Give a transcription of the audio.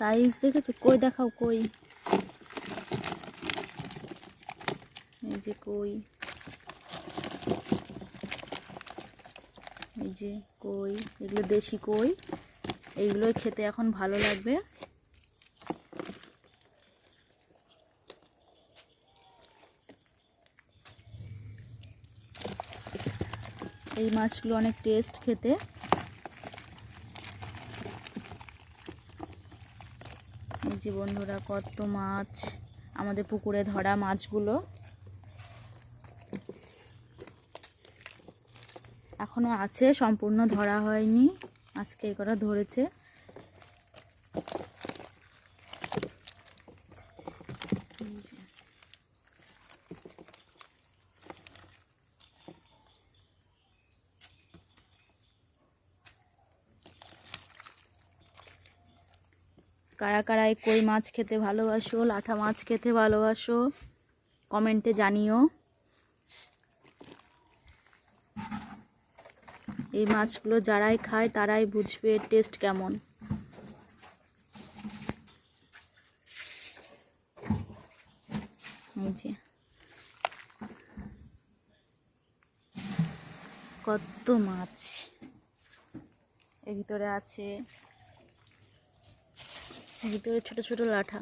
Size দেখেছো? কই দেখাও, কই। এই যে কই, এই যে কই, এগুলো দেশি কই। এইগুলোই খেতে এখন ভালো লাগবে। এই মাছগুলো অনেক টেস্ট খেতে। এই যে বন্ধুরা, কত মাছ, আমাদের পুকুরে ধরা মাছগুলো। এখনো আছে, সম্পূর্ণ ধরা হয়নি, আজকে এই কটা ধরেছে। কারা কারা এই কই মাছ খেতে ভালোবাসো, লাঠা মাছ খেতে ভালোবাসো, কমেন্টে জানিও। এই মাছগুলো যারাই খায় তারাই বুঝবে এর টেস্ট কেমন। এই যে কত মাছ এর ভিতরে আছে, এর ভিতরে ছোট ছোট লাঠা।